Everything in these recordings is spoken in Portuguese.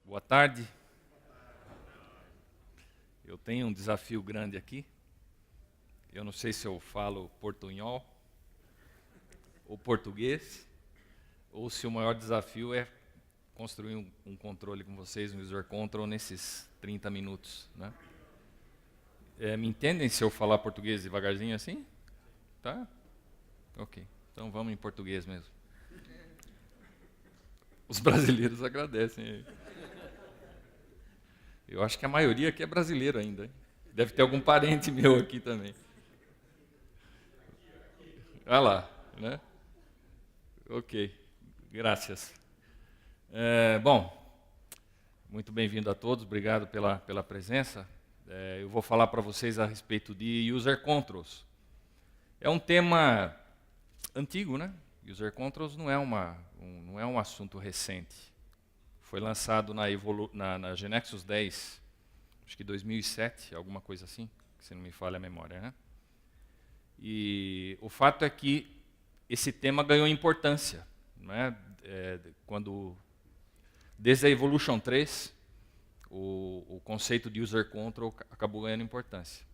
Boa tarde. Eu tenho um desafio grande aqui. Eu não sei se eu falo portunhol ou português, ou se o maior desafio é construir um controle com vocês, um user control, nesses 30 minutos. Né? Me entendem se eu falar português devagarzinho assim? Tá? Ok. Então vamos em português mesmo. Os brasileiros agradecem. Eu acho que a maioria aqui é brasileiro ainda. Hein? Deve ter algum parente meu aqui também. Ah lá, né? Ok, graças. Bom, muito bem-vindo a todos, obrigado pela presença. Eu vou falar para vocês a respeito de User Controls. É um tema antigo, né? User Controls não é um assunto recente. Foi lançado na GeneXus 10, acho que 2007, alguma coisa assim, se não me falha a memória, né? E o fato é que esse tema ganhou importância, né? Desde a Evolution 3, o conceito de User Control acabou ganhando importância.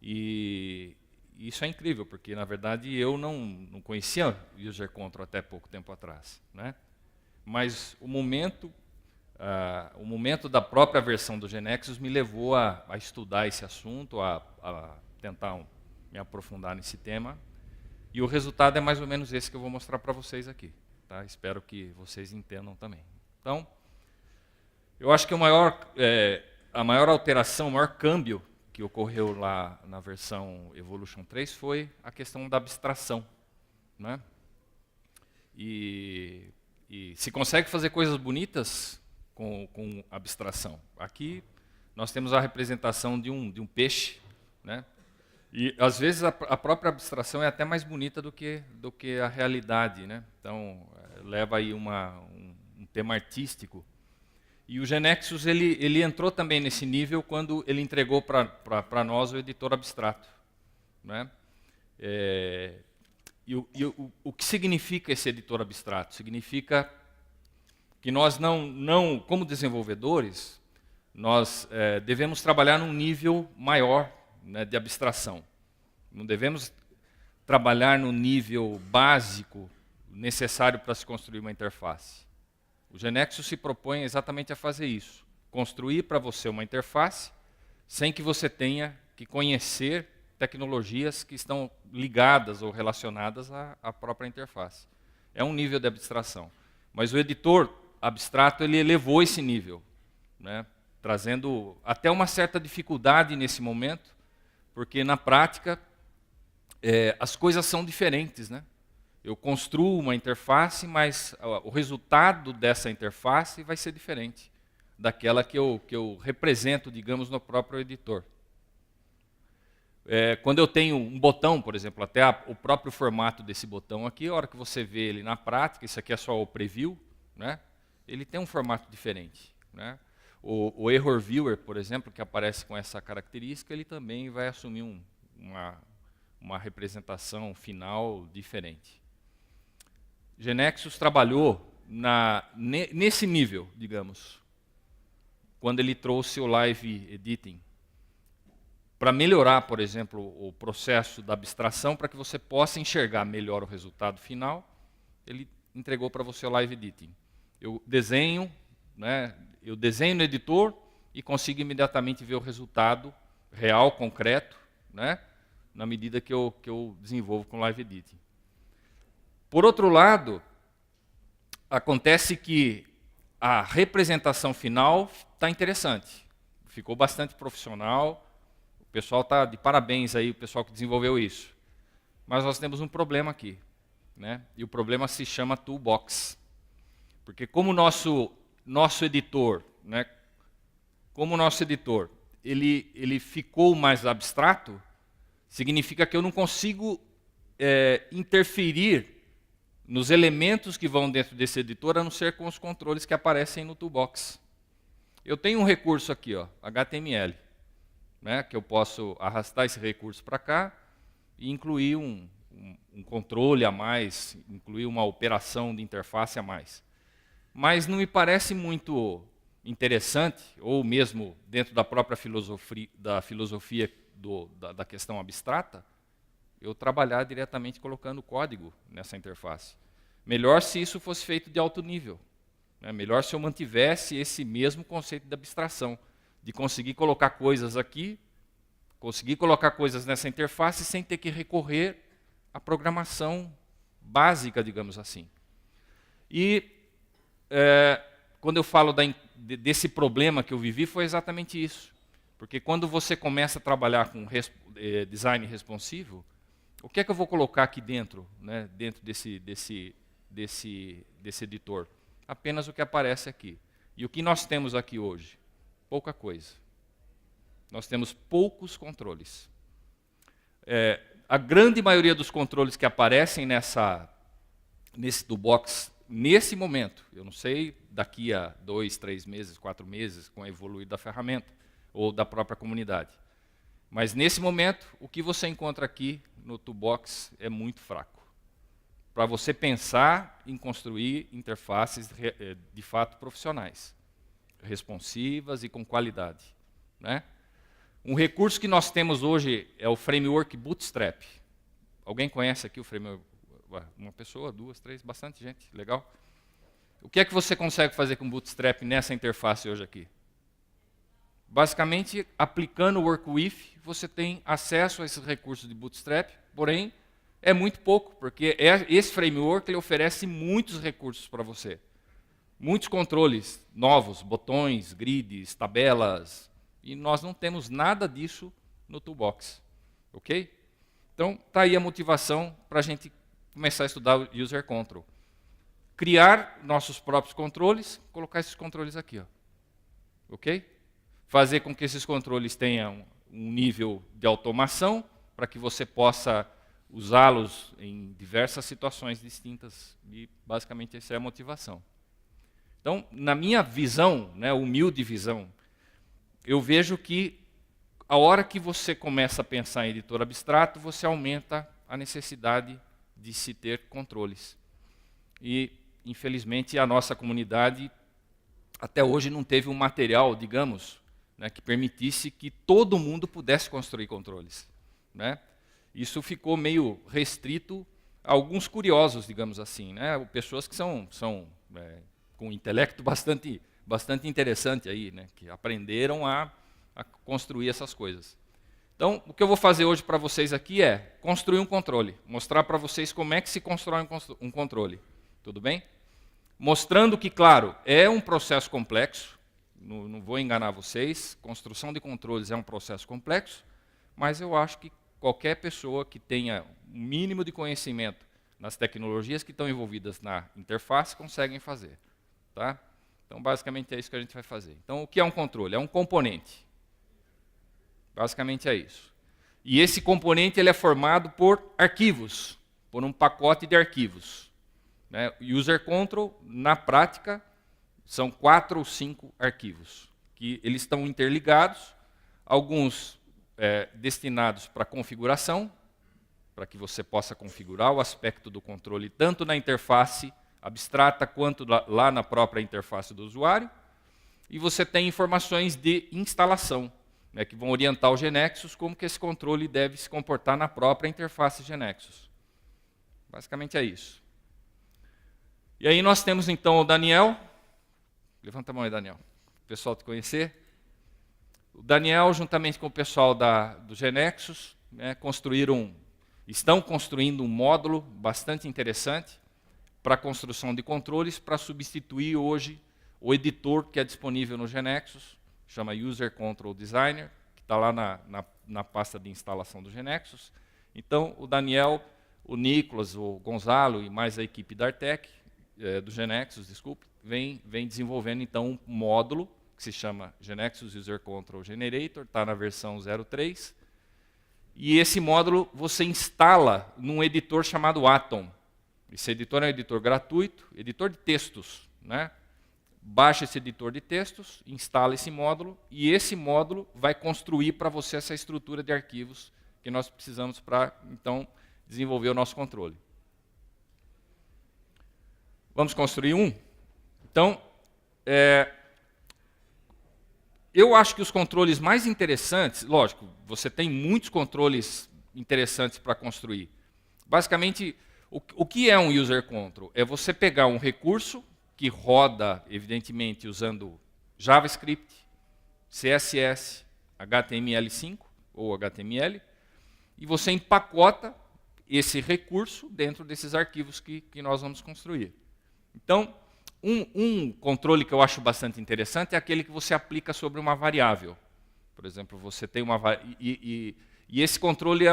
E isso é incrível, porque, na verdade, eu não conhecia User Control até pouco tempo atrás. Né? Mas o momento da própria versão do GeneXus me levou a estudar esse assunto, a tentar me aprofundar nesse tema. E o resultado é mais ou menos esse que eu vou mostrar para vocês aqui. Tá? Espero que vocês entendam também. Então, eu acho que a maior alteração, o maior câmbio que ocorreu lá na versão Evolution 3 foi a questão da abstração. Né? E se consegue fazer coisas bonitas com abstração. Aqui nós temos a representação de um peixe, né? E às vezes a própria abstração é até mais bonita do que a realidade, né? Então leva aí um tema artístico. E o GeneXus ele entrou também nesse nível quando ele entregou para nós o editor abstrato, né? O que significa esse editor abstrato? Significa que nós não como desenvolvedores, nós devemos trabalhar num nível maior, né, de abstração. Não devemos trabalhar no nível básico necessário para se construir uma interface. O GeneXus se propõe exatamente a fazer isso. Construir para você uma interface sem que você tenha que conhecer tecnologias que estão ligadas ou relacionadas à própria interface. É um nível de abstração. Mas o editor abstrato ele elevou esse nível, né, trazendo até uma certa dificuldade nesse momento, porque na prática as coisas são diferentes, né? Eu construo uma interface, mas o resultado dessa interface vai ser diferente daquela que eu represento, digamos, no próprio editor. Quando eu tenho um botão, por exemplo, até o próprio formato desse botão aqui, a hora que você vê ele na prática, isso aqui é só o preview, né? Ele tem um formato diferente. Né? O Error Viewer, por exemplo, que aparece com essa característica, ele também vai assumir uma representação final diferente. GeneXus trabalhou nesse nível, digamos, quando ele trouxe o Live Editing, para melhorar, por exemplo, o processo da abstração, para que você possa enxergar melhor o resultado final, ele entregou para você o Live Editing. Eu desenho no editor e consigo imediatamente ver o resultado real, concreto, né, na medida que eu desenvolvo com Live Editing. Por outro lado, acontece que a representação final está interessante. Ficou bastante profissional. O pessoal está de parabéns aí, o pessoal que desenvolveu isso. Mas nós temos um problema aqui. Né? E o problema se chama Toolbox. Porque como o nosso editor, né, ele ficou mais abstrato, significa que eu não consigo interferir nos elementos que vão dentro desse editor, a não ser com os controles que aparecem no Toolbox. Eu tenho um recurso aqui, ó, HTML, né, que eu posso arrastar esse recurso para cá e incluir um controle a mais, incluir uma operação de interface a mais. Mas não me parece muito interessante, ou mesmo dentro da própria filosofia da questão abstrata, eu trabalhar diretamente colocando código nessa interface. Melhor se isso fosse feito de alto nível. Né? Melhor se eu mantivesse esse mesmo conceito de abstração, de conseguir colocar coisas aqui, conseguir colocar coisas nessa interface sem ter que recorrer à programação básica, digamos assim. E quando eu falo desse problema que eu vivi, foi exatamente isso. Porque quando você começa a trabalhar com design responsivo, o que é que eu vou colocar aqui dentro, né, dentro desse editor? Apenas o que aparece aqui. E o que nós temos aqui hoje? Pouca coisa. Nós temos poucos controles. A grande maioria dos controles que aparecem nesse toolbox, nesse momento, eu não sei daqui a 2, 3 meses, 4 meses, com a evoluir da ferramenta ou da própria comunidade. Mas nesse momento, o que você encontra aqui no toolbox é muito fraco. Para você pensar em construir interfaces de fato profissionais, responsivas e com qualidade. Né? Um recurso que nós temos hoje é o framework Bootstrap. Alguém conhece aqui o framework? Uma pessoa, 2, 3, bastante gente, legal. O que é que você consegue fazer com Bootstrap nessa interface hoje aqui? Basicamente, aplicando o Workwith, você tem acesso a esses recursos de Bootstrap, porém, é muito pouco, porque esse framework ele oferece muitos recursos para você. Muitos controles novos, botões, grids, tabelas, e nós não temos nada disso no Toolbox. Ok? Então, está aí a motivação para a gente começar a estudar o User Control. Criar nossos próprios controles, colocar esses controles aqui. Ó. Ok? Fazer com que esses controles tenham um nível de automação, para que você possa usá-los em diversas situações distintas. E, basicamente, essa é a motivação. Então, na minha visão, né, humilde visão, eu vejo que a hora que você começa a pensar em editor abstrato, você aumenta a necessidade de se ter controles. E, infelizmente, a nossa comunidade até hoje não teve um material, digamos, né, que permitisse que todo mundo pudesse construir controles. Né? Isso ficou meio restrito a alguns curiosos, digamos assim, né? Pessoas que são com um intelecto bastante interessante aí, né? Que aprenderam a construir essas coisas. Então, o que eu vou fazer hoje para vocês aqui é construir um controle, mostrar para vocês como é que se constrói um controle. Tudo bem? Mostrando que, claro, é um processo complexo, não vou enganar vocês, construção de controles é um processo complexo, mas eu acho que qualquer pessoa que tenha um mínimo de conhecimento nas tecnologias que estão envolvidas na interface conseguem fazer. Tá? Então, basicamente, é isso que a gente vai fazer. Então, o que é um controle? É um componente. Basicamente é isso. E esse componente ele é formado por arquivos, por um pacote de arquivos. Né? User Control, na prática, são 4 ou 5 arquivos, que eles estão interligados, alguns destinados para configuração, para que você possa configurar o aspecto do controle, tanto na interface abstrata, quanto lá na própria interface do usuário. E você tem informações de instalação, né, que vão orientar o GNexus como que esse controle deve se comportar na própria interface GNexus. Basicamente é isso. E aí nós temos então o Daniel. Levanta a mão aí, Daniel. O pessoal te conhecer. O Daniel, juntamente com o pessoal do GNexus, né, estão construindo um módulo bastante interessante para a construção de controles, para substituir hoje o editor que é disponível no GNexus, chama User Control Designer, que está lá na pasta de instalação do GNexus. Então, o Daniel, o Nicolas, o Gonzalo e mais a equipe da Artec, do GNexus, desculpe, vem desenvolvendo então um módulo que se chama GNexus User Control Generator, está na versão 03. E esse módulo você instala num editor chamado Atom. Esse editor é um editor gratuito, editor de textos. Né? Baixa esse editor de textos, instala esse módulo, e esse módulo vai construir para você essa estrutura de arquivos que nós precisamos para, então, desenvolver o nosso controle. Vamos construir um? Então, Eu acho que os controles mais interessantes, lógico, você tem muitos controles interessantes para construir. Basicamente, o que é um user control? É você pegar um recurso que roda, evidentemente, usando JavaScript, CSS, HTML5 ou HTML, e você empacota esse recurso dentro desses arquivos que nós vamos construir. Então, um controle que eu acho bastante interessante é aquele que você aplica sobre uma variável. Por exemplo, você tem uma e esse controle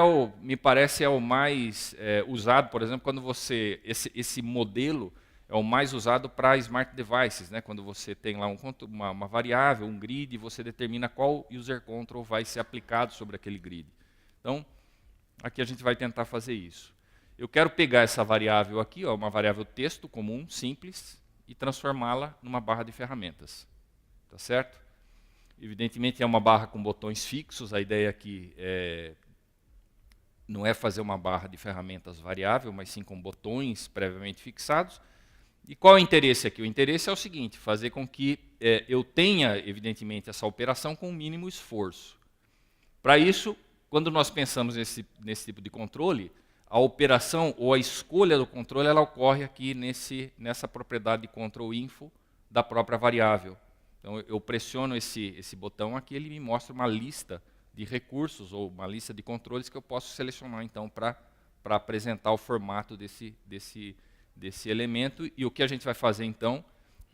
me parece o mais usado, por exemplo, quando você esse modelo é o mais usado para smart devices, né? Quando você tem lá uma variável, um grid, e você determina qual user control vai ser aplicado sobre aquele grid. Então, aqui a gente vai tentar fazer isso. Eu quero pegar essa variável aqui, uma variável texto comum, simples, e transformá-la numa barra de ferramentas. Tá certo? Evidentemente é uma barra com botões fixos, a ideia aqui não é fazer uma barra de ferramentas variável, mas sim com botões previamente fixados. E qual é o interesse aqui? O interesse é o seguinte, fazer com que eu tenha, evidentemente, essa operação com o mínimo esforço. Para isso, quando nós pensamos nesse tipo de controle, a operação ou a escolha do controle ela ocorre aqui nessa propriedade de control info da própria variável. Então, eu pressiono esse botão aqui, ele me mostra uma lista de recursos ou uma lista de controles que eu posso selecionar então para apresentar o formato desse elemento. E o que a gente vai fazer então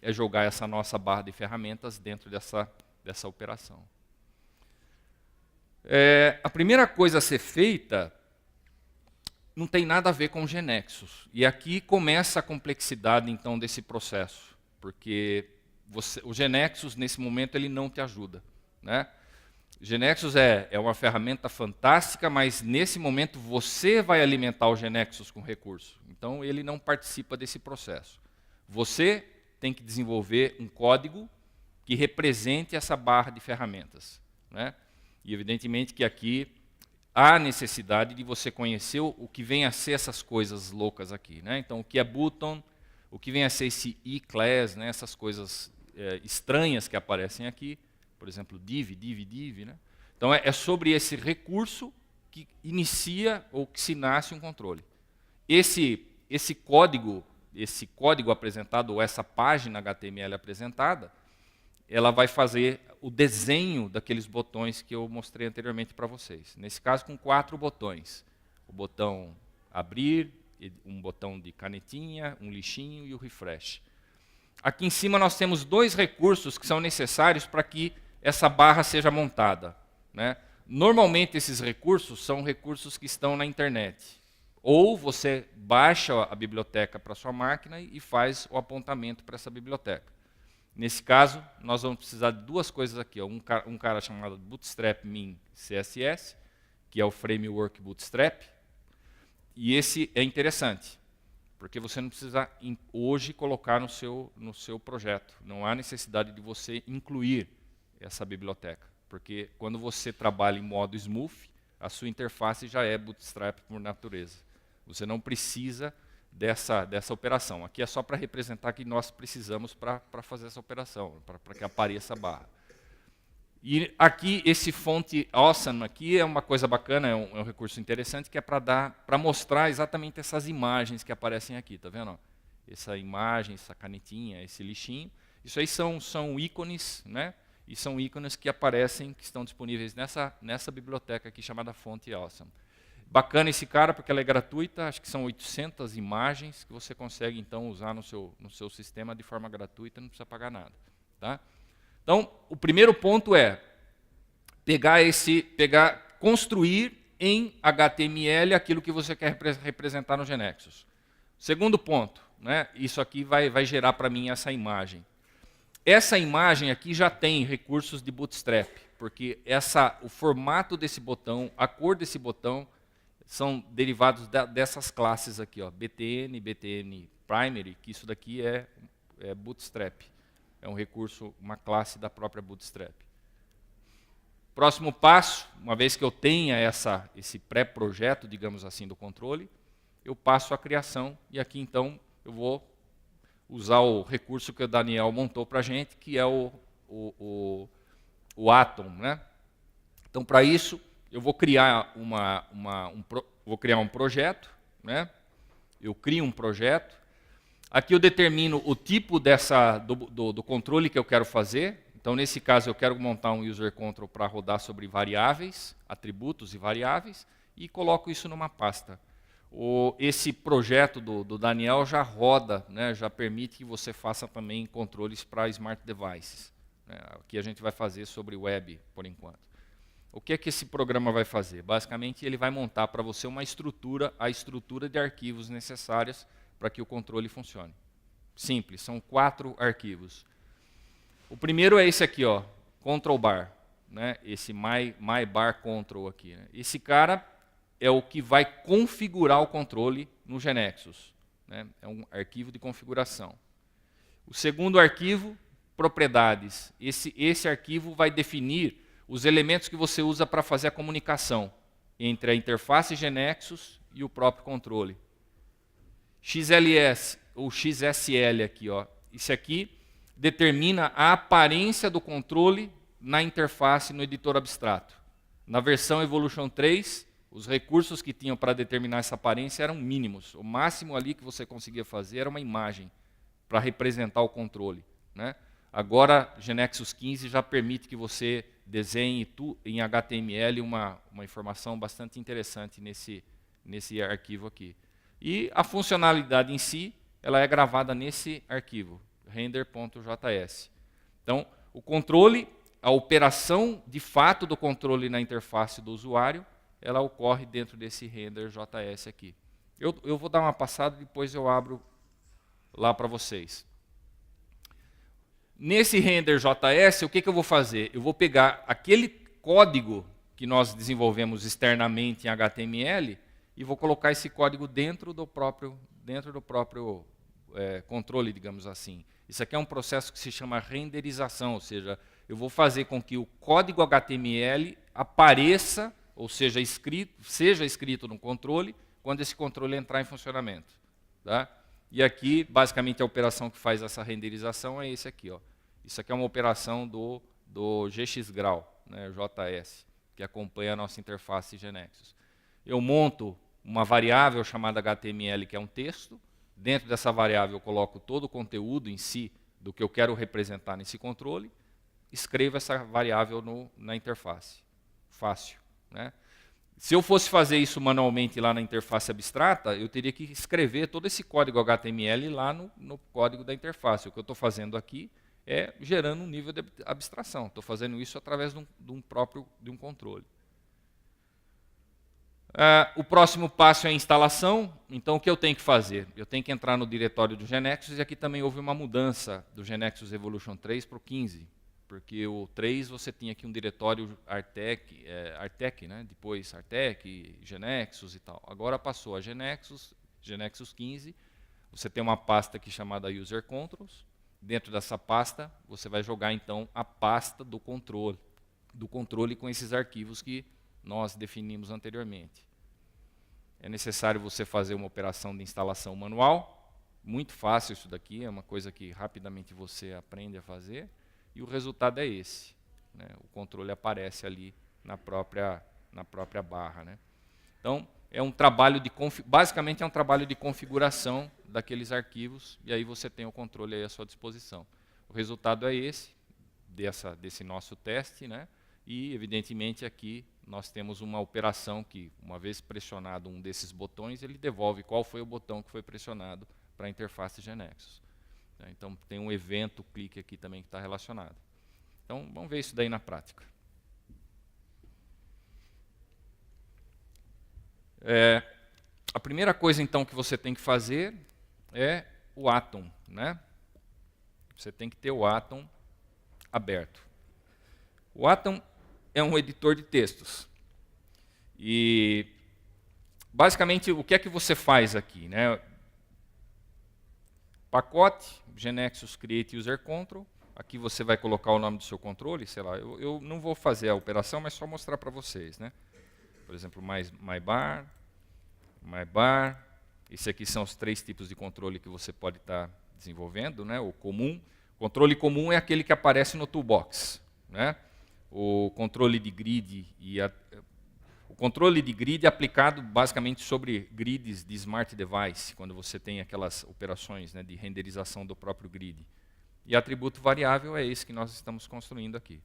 é jogar essa nossa barra de ferramentas dentro dessa operação. A primeira coisa a ser feita não tem nada a ver com GNexus. E aqui começa a complexidade então desse processo, porque o GNexus nesse momento ele não te ajuda, né? GNexus é uma ferramenta fantástica, mas nesse momento você vai alimentar o GNexus com recurso. Então ele não participa desse processo. Você tem que desenvolver um código que represente essa barra de ferramentas, né? E evidentemente que aqui há necessidade de você conhecer o que vem a ser essas coisas loucas aqui, né? Então o que é button, o que vem a ser esse e-class, né? Essas coisas estranhas que aparecem aqui, por exemplo, div, né? Então é sobre esse recurso que inicia ou que se nasce um controle. Esse código apresentado, ou essa página HTML apresentada, ela vai fazer o desenho daqueles botões que eu mostrei anteriormente para vocês. Nesse caso, com 4 botões. O botão abrir, um botão de canetinha, um lixinho e o refresh. Aqui em cima nós temos 2 recursos que são necessários para que essa barra seja montada, né? Normalmente esses recursos são recursos que estão na internet. Ou você baixa a biblioteca para a sua máquina e faz o apontamento para essa biblioteca. Nesse caso, nós vamos precisar de 2 coisas aqui. Um cara chamado Bootstrap Min CSS, que é o framework Bootstrap. E esse é interessante, porque você não precisa hoje colocar no seu projeto. Não há necessidade de você incluir essa biblioteca, porque quando você trabalha em modo smooth, a sua interface já é Bootstrap por natureza. Você não precisa dessa operação. Aqui é só para representar que nós precisamos para fazer essa operação, para que apareça a barra. E aqui, esse font awesome aqui é uma coisa bacana, é um recurso interessante, que é para mostrar exatamente essas imagens que aparecem aqui, tá vendo? Essa imagem, essa canetinha, esse lixinho. Isso aí são ícones, né? E são ícones que aparecem, que estão disponíveis nessa biblioteca aqui chamada Font Awesome. Bacana esse cara, porque ela é gratuita, acho que são 800 imagens que você consegue então usar no seu sistema de forma gratuita, não precisa pagar nada. Tá? Então, o primeiro ponto é construir em HTML aquilo que você quer representar no GNexus. Segundo ponto, né, isso aqui vai gerar para mim essa imagem. Essa imagem aqui já tem recursos de Bootstrap, porque o formato desse botão, a cor desse botão, são derivados dessas classes aqui, ó, BTN, BTN Primary, que isso daqui é Bootstrap. É um recurso, uma classe da própria Bootstrap. Próximo passo, uma vez que eu tenha esse pré-projeto, digamos assim, do controle, eu passo a criação, e aqui então eu vou usar o recurso que o Daniel montou para a gente, que é o o Atom, né? Então, para isso, eu vou criar um projeto, né? Eu crio um projeto. Aqui eu determino o tipo do controle que eu quero fazer. Então, nesse caso, eu quero montar um user control para rodar sobre variáveis, atributos e variáveis, e coloco isso numa pasta. Esse projeto do Daniel já roda, né, já permite que você faça também controles para smart devices. Né? Aqui a gente vai fazer sobre web, por enquanto. O que é que esse programa vai fazer? Basicamente, ele vai montar para você a estrutura de arquivos necessárias para que o controle funcione. Simples, são 4 arquivos. O primeiro é esse aqui, ó, control bar, né? Esse my bar control aqui. Né? Esse cara é o que vai configurar o controle no GeneXus. Né? É um arquivo de configuração. O segundo arquivo, propriedades. Esse arquivo vai definir os elementos que você usa para fazer a comunicação entre a interface GeneXus e o próprio controle. XLS, ou XSL aqui, ó. Isso aqui determina a aparência do controle na interface no editor abstrato. Na versão Evolution 3, os recursos que tinham para determinar essa aparência eram mínimos. O máximo ali que você conseguia fazer era uma imagem para representar o controle. Né? Agora, GeneXus 15 já permite que você desenhe em HTML uma informação bastante interessante nesse arquivo aqui. E a funcionalidade em si, ela é gravada nesse arquivo, render.js. Então, o controle, a operação de fato do controle na interface do usuário, ela ocorre dentro desse render.js aqui. Eu vou dar uma passada, depois eu abro lá para vocês. Nesse render.js, o que eu vou fazer? Eu vou pegar aquele código que nós desenvolvemos externamente em HTML e vou colocar esse código dentro do próprio controle, digamos assim. Isso aqui é um processo que se chama renderização, ou seja, eu vou fazer com que o código HTML apareça, ou seja escrito no controle, quando esse controle entrar em funcionamento. Tá? E aqui, basicamente, a operação que faz essa renderização é esse aqui. Ó. Isso aqui é uma operação do GXGrau, né, JS, que acompanha a nossa interface GeneXus. Eu monto uma variável chamada HTML, que é um texto. Dentro dessa variável eu coloco todo o conteúdo em si do que eu quero representar nesse controle. Escrevo essa variável na interface. Fácil. Né? Se eu fosse fazer isso manualmente lá na interface abstrata, eu teria que escrever todo esse código HTML lá no código da interface. O que eu estou fazendo aqui é gerando um nível de abstração. Estou fazendo isso através de um controle. O próximo passo é a instalação. Então, o que eu tenho que fazer? Eu tenho que entrar no diretório do GeneXus, e aqui também houve uma mudança do GeneXus Evolution 3 para o 15. Porque o 3 você tinha aqui um diretório Artec, né? Depois Artec, GeneXus e tal. Agora passou a GeneXus 15, você tem uma pasta aqui chamada User Controls. Dentro dessa pasta, você vai jogar então a pasta do controle com esses arquivos que nós definimos anteriormente. É necessário você fazer uma operação de instalação manual. Muito fácil isso daqui, é uma coisa que rapidamente você aprende a fazer. E o resultado é esse. Né? O controle aparece ali na própria barra. Né? Então, basicamente é um trabalho de configuração daqueles arquivos, e aí você tem o controle aí à sua disposição. O resultado é esse, desse nosso teste, né? E, evidentemente, aqui nós temos uma operação que, uma vez pressionado um desses botões, ele devolve qual foi o botão que foi pressionado para a interface GeneXus. Então, tem um evento clique aqui também que está relacionado. Então, vamos ver isso daí na prática. A primeira coisa, então, que você tem que fazer é o Atom. Né? Você tem que ter o Atom aberto. O Atom é um editor de textos. E, basicamente, o que é que você faz aqui? Né? Pacote, GeneXus Create User Control. Aqui você vai colocar o nome do seu controle, sei lá. Eu não vou fazer a operação, mas só mostrar para vocês. Né? Por exemplo, myBar. Esses aqui são os 3 tipos de controle que você pode estar desenvolvendo. Né? O comum. Controle comum é aquele que aparece no toolbox. Né? o controle de grid o controle de grid é aplicado basicamente sobre grids de smart device, quando você tem aquelas operações, né, de renderização do próprio grid. E atributo variável é esse que nós estamos construindo aqui.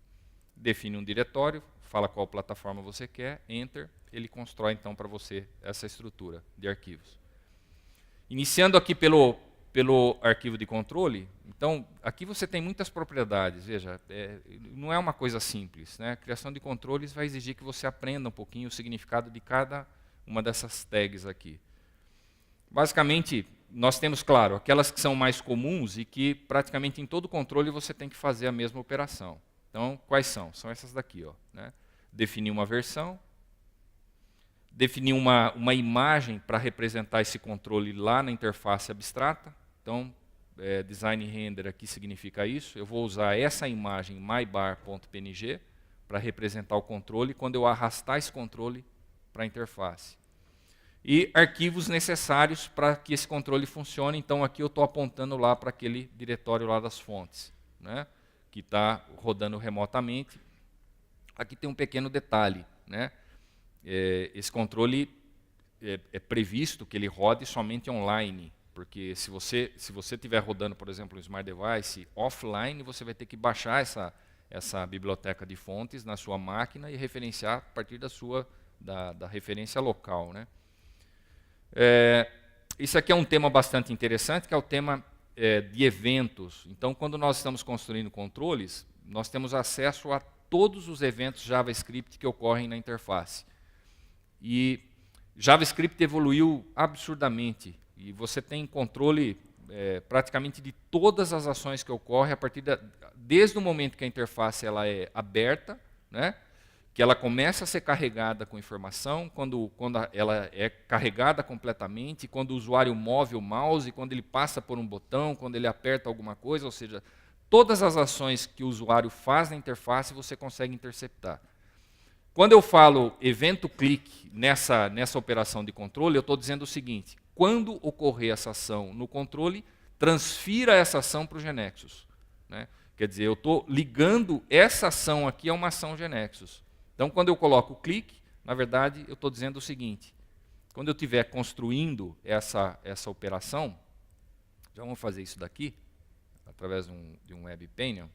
Define um diretório, fala qual plataforma você quer, enter, ele constrói então para você essa estrutura de arquivos. Iniciando aqui pelo arquivo de controle, então aqui você tem muitas propriedades, veja, não é uma coisa simples, né? A criação de controles vai exigir que você aprenda um pouquinho o significado de cada uma dessas tags aqui. Basicamente, nós temos, claro, aquelas que são mais comuns e que praticamente em todo controle você tem que fazer a mesma operação. Então, quais são? São essas daqui, ó, né? Definir uma versão, definir uma imagem para representar esse controle lá na interface abstrata. Então, design render aqui significa isso. Eu vou usar essa imagem mybar.png para representar o controle quando eu arrastar esse controle para a interface. E arquivos necessários para que esse controle funcione. Então, aqui eu estou apontando lá para aquele diretório lá das fontes, né, que está rodando remotamente. Aqui tem um pequeno detalhe, né? Esse controle é previsto que ele rode somente online, porque se você estiver rodando, por exemplo, um Smart Device offline, você vai ter que baixar essa biblioteca de fontes na sua máquina e referenciar a partir da referência local, né? Isso aqui é um tema bastante interessante, que é o tema de eventos. Então, quando nós estamos construindo controles, nós temos acesso a todos os eventos JavaScript que ocorrem na interface. E JavaScript evoluiu absurdamente. E você tem controle praticamente de todas as ações que ocorrem desde o momento que a interface ela é aberta, né, que ela começa a ser carregada com informação, quando ela é carregada completamente, quando o usuário move o mouse, quando ele passa por um botão, quando ele aperta alguma coisa, ou seja, todas as ações que o usuário faz na interface você consegue interceptar. Quando eu falo evento click nessa operação de controle, eu estou dizendo o seguinte: quando ocorrer essa ação no controle, transfira essa ação para o GNexus, né? Quer dizer, eu estou ligando essa ação aqui a uma ação GNexus. Então, quando eu coloco o clique, na verdade, eu estou dizendo o seguinte: quando eu estiver construindo essa operação, já vamos fazer isso daqui, através de um Web Panel.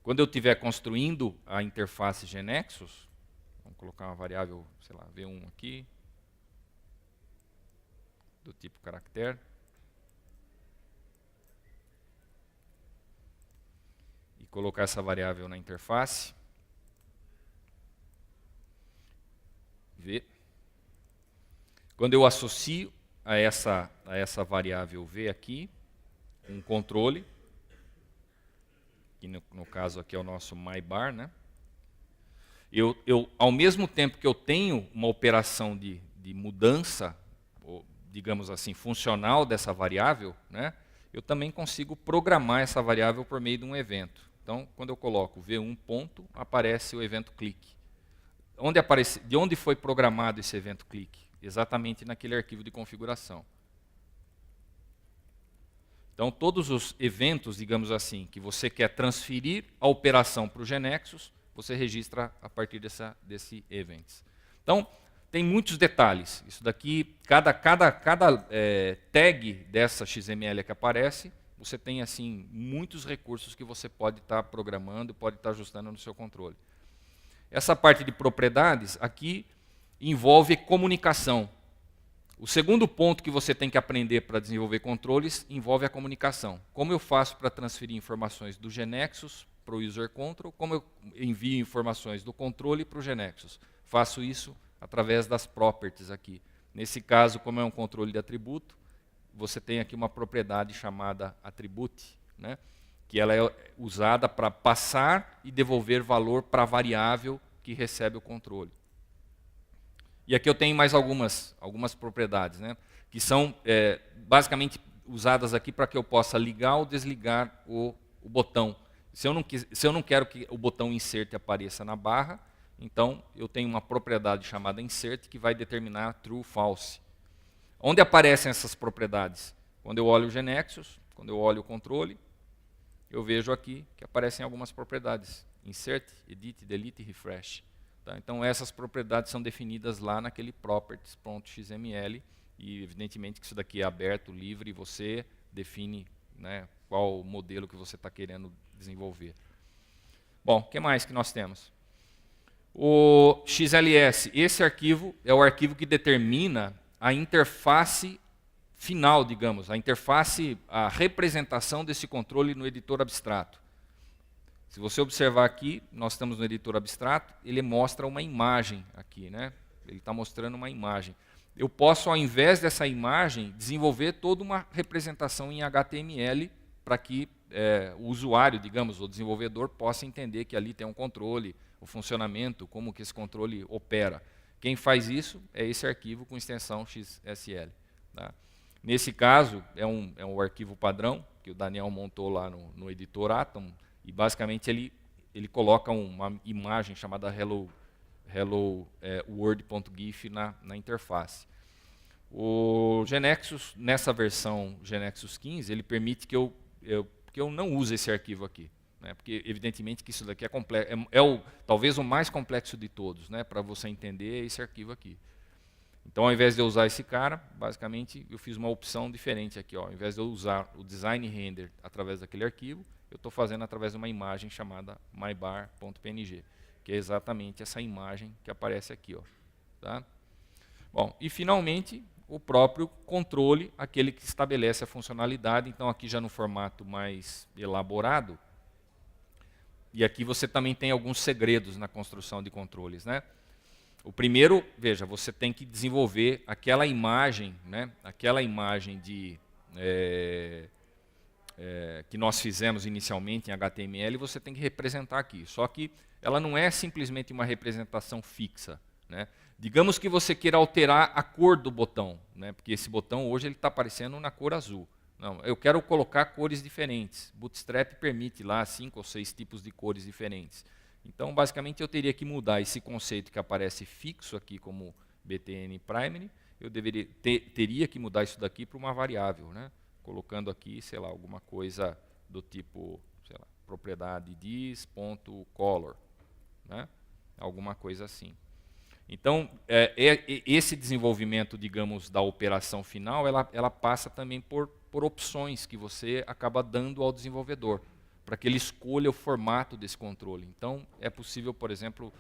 Quando eu estiver construindo a interface GNexus, vamos colocar uma variável, sei lá, V1 aqui, do tipo caractere. E colocar essa variável na interface. V. Quando eu associo a essa variável V aqui, um controle, que no caso aqui é o nosso mybar, né? Ao mesmo tempo que eu tenho uma operação de mudança, ou, digamos assim, funcional dessa variável, né, eu também consigo programar essa variável por meio de um evento. Então, quando eu coloco V1 ponto, aparece o evento click. De onde foi programado esse evento click? Exatamente naquele arquivo de configuração. Então, todos os eventos, digamos assim, que você quer transferir a operação para o GNexus, você registra a partir desse events. Então, tem muitos detalhes. Isso daqui, cada tag dessa XML que aparece, você tem assim muitos recursos que você pode estar programando, pode estar ajustando no seu controle. Essa parte de propriedades aqui envolve comunicação. O segundo ponto que você tem que aprender para desenvolver controles envolve a comunicação. Como eu faço para transferir informações do GNexus para o user control, como eu envio informações do controle para o GNexus. Faço isso através das properties aqui. Nesse caso, como é um controle de atributo, você tem aqui uma propriedade chamada attribute, né, que ela é usada para passar e devolver valor para a variável que recebe o controle. E aqui eu tenho mais algumas propriedades, né, que são basicamente usadas aqui para que eu possa ligar ou desligar o botão. Se eu não quero que o botão insert apareça na barra, então eu tenho uma propriedade chamada insert que vai determinar true ou false. Onde aparecem essas propriedades? Quando eu olho o GNexus, quando eu olho o controle, eu vejo aqui que aparecem algumas propriedades. insert, edit, delete e refresh. Tá? Então essas propriedades são definidas lá naquele properties.xml e evidentemente que isso daqui é aberto, livre, e você define, né, qual modelo que você está querendo desenvolver. Bom, o que mais que nós temos? O XLS, esse arquivo é o arquivo que determina a interface final, digamos, a interface, a representação desse controle no editor abstrato. Se você observar aqui, nós estamos no editor abstrato, ele mostra uma imagem aqui, né? Ele está mostrando uma imagem. Eu posso, ao invés dessa imagem, desenvolver toda uma representação em HTML para que o usuário, digamos, o desenvolvedor, possa entender que ali tem um controle, o funcionamento, como que esse controle opera. Quem faz isso é esse arquivo com extensão XSL. Tá? Nesse caso, é um arquivo padrão, que o Daniel montou lá no editor Atom, e basicamente ele coloca uma imagem chamada hello world.gif na interface. O GNexus, nessa versão GNexus 15, ele permite que eu não use esse arquivo aqui. Né, porque, evidentemente, que isso daqui talvez o mais complexo de todos, né, para você entender esse arquivo aqui. Então, ao invés de eu usar esse cara, basicamente, eu fiz uma opção diferente aqui. Ó. Ao invés de eu usar o design render através daquele arquivo, eu estou fazendo através de uma imagem chamada mybar.png, que é exatamente essa imagem que aparece aqui. Ó, tá? Bom, e, finalmente, o próprio controle, aquele que estabelece a funcionalidade. Então, aqui já no formato mais elaborado. E aqui você também tem alguns segredos na construção de controles, né? O primeiro, veja, você tem que desenvolver aquela imagem, né? Aquela imagem que nós fizemos inicialmente em HTML, você tem que representar aqui. Só que ela não é simplesmente uma representação fixa, né? Digamos que você queira alterar a cor do botão, né? Porque esse botão hoje ele está aparecendo na cor azul. Não, eu quero colocar cores diferentes. Bootstrap permite lá 5 ou 6 tipos de cores diferentes. Então, basicamente, eu teria que mudar esse conceito que aparece fixo aqui como btn primary. Eu teria que mudar isso daqui para uma variável, né? Colocando aqui, sei lá, alguma coisa do tipo, sei lá, propriedade dis.color, né? Alguma coisa assim. Então, esse desenvolvimento, digamos, da operação final, ela passa também por opções que você acaba dando ao desenvolvedor, para que ele escolha o formato desse controle. Então, é possível, por exemplo,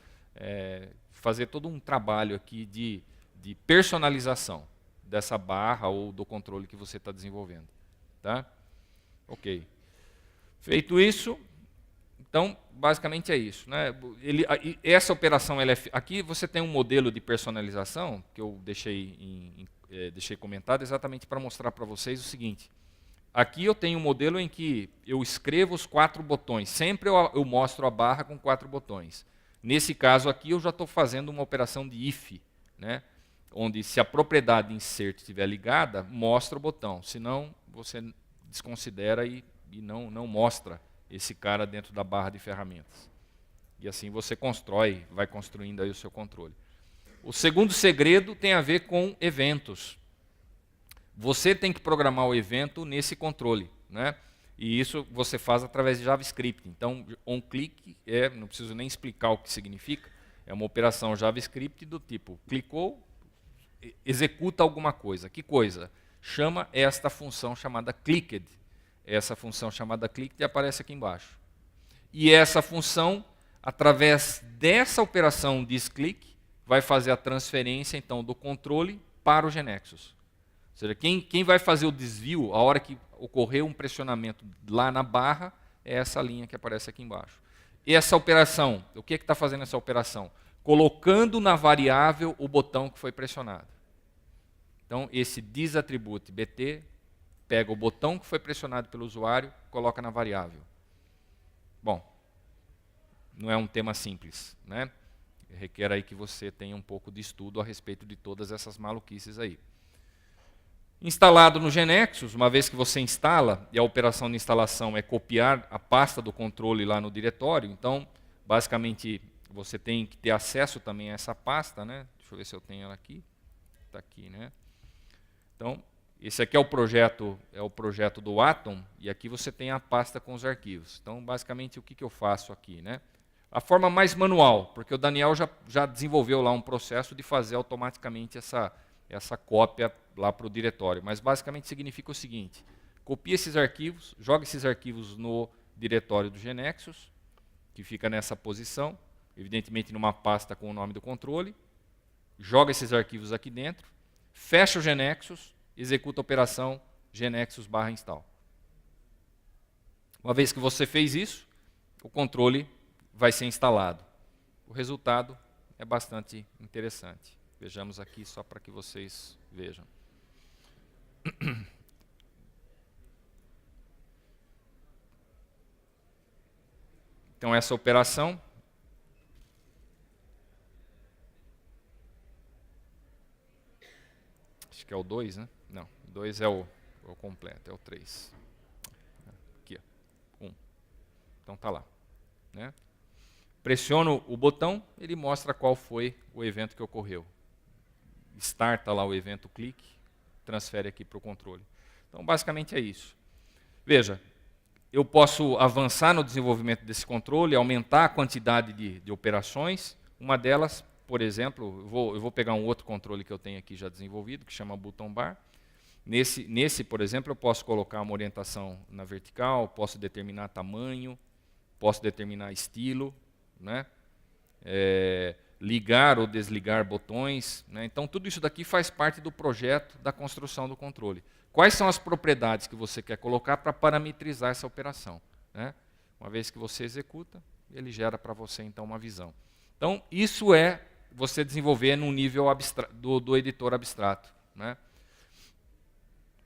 fazer todo um trabalho aqui de personalização dessa barra ou do controle que você está desenvolvendo. Tá? Ok. Feito isso, então, basicamente é isso. Né? Essa operação, aqui você tem um modelo de personalização, que eu deixei comentado exatamente para mostrar para vocês o seguinte. Aqui eu tenho um modelo em que eu escrevo os 4 botões. Sempre eu mostro a barra com 4 botões. Nesse caso aqui, eu já estou fazendo uma operação de if, né? Onde se a propriedade insert estiver ligada, mostra o botão. Senão, você desconsidera e não mostra esse cara dentro da barra de ferramentas. E assim você vai construindo aí o seu controle. O segundo segredo tem a ver com eventos. Você tem que programar o evento nesse controle, né? E isso você faz através de JavaScript. Então, onClick, não preciso nem explicar o que significa, é uma operação JavaScript do tipo, clicou, executa alguma coisa. Que coisa? Chama esta função chamada clicked. Essa função chamada clicked aparece aqui embaixo. E essa função, através dessa operação disClick, vai fazer a transferência então do controle para o GNexus. Ou seja, quem vai fazer o desvio, a hora que ocorrer um pressionamento lá na barra, é essa linha que aparece aqui embaixo. E essa operação, o que está fazendo essa operação? Colocando na variável o botão que foi pressionado. Então, esse disAttribute bt pega o botão que foi pressionado pelo usuário, coloca na variável. Bom, não é um tema simples, né? Requer aí que você tenha um pouco de estudo a respeito de todas essas maluquices aí. Instalado no GNexus, uma vez que você instala, e a operação de instalação é copiar a pasta do controle lá no diretório, então, basicamente, você tem que ter acesso também a essa pasta, né? Deixa eu ver se eu tenho ela aqui. Está aqui, né? Então, esse aqui é o projeto do Atom, e aqui você tem a pasta com os arquivos. Então, basicamente, o que eu faço aqui, né? a forma mais manual, porque o Daniel já desenvolveu lá um processo de fazer automaticamente essa cópia lá para o diretório. Mas basicamente significa o seguinte: copia esses arquivos, joga esses arquivos no diretório do GNexus, que fica nessa posição, evidentemente numa pasta com o nome do controle, joga esses arquivos aqui dentro, fecha o GNexus, executa a operação GNexus/install. Uma vez que você fez isso, o controle vai ser instalado. O resultado é bastante interessante. Vejamos aqui só para que vocês vejam. Então, essa operação acho que é o 2, né? Não, o 2 é o completo, é o 3. Aqui, ó, 1. Então tá lá, né? Pressiono o botão, ele mostra qual foi o evento que ocorreu. Starta lá o evento clique, transfere aqui para o controle. Então, basicamente é isso. Veja, eu posso avançar no desenvolvimento desse controle, aumentar a quantidade de operações. Uma delas, por exemplo, eu vou pegar um outro controle que eu tenho aqui já desenvolvido, que chama Button Bar. Nesse, por exemplo, eu posso colocar uma orientação na vertical, posso determinar tamanho, posso determinar estilo, né? Ligar ou desligar botões, né? Então, tudo isso daqui faz parte do projeto da construção do controle. Quais são as propriedades que você quer colocar para parametrizar essa operação, né? Uma vez que você executa, ele gera para você, então, uma visão. Então, isso é você desenvolver num nível do editor abstrato, né?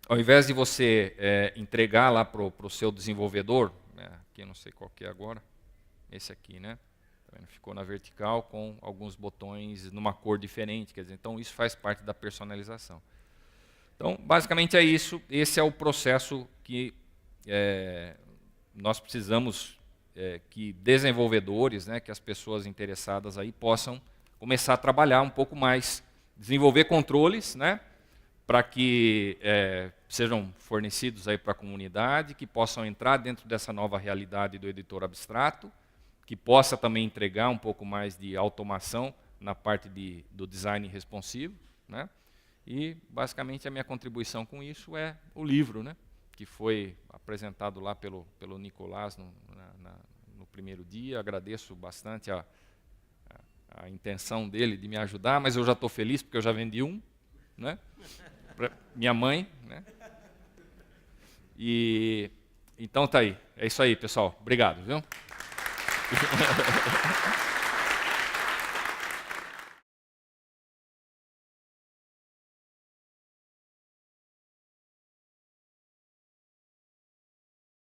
Ao invés de você entregar lá para o seu desenvolvedor, aqui eu não sei qual que é agora, esse aqui, né? Ficou na vertical com alguns botões numa cor diferente, quer dizer, então isso faz parte da personalização. Então, basicamente é isso. Esse é o processo que nós precisamos que desenvolvedores, né, que as pessoas interessadas aí possam começar a trabalhar um pouco mais, desenvolver controles, né, para que sejam fornecidos aí para a comunidade, que possam entrar dentro dessa nova realidade do editor abstrato, que possa também entregar um pouco mais de automação na parte do design responsivo, né? E, basicamente, a minha contribuição com isso é o livro, né? Que foi apresentado lá pelo Nicolás no primeiro dia. Agradeço bastante a intenção dele de me ajudar, mas eu já estou feliz porque eu já vendi um, né? Pra minha mãe, né? E então tá aí. É isso aí, pessoal. Obrigado, viu?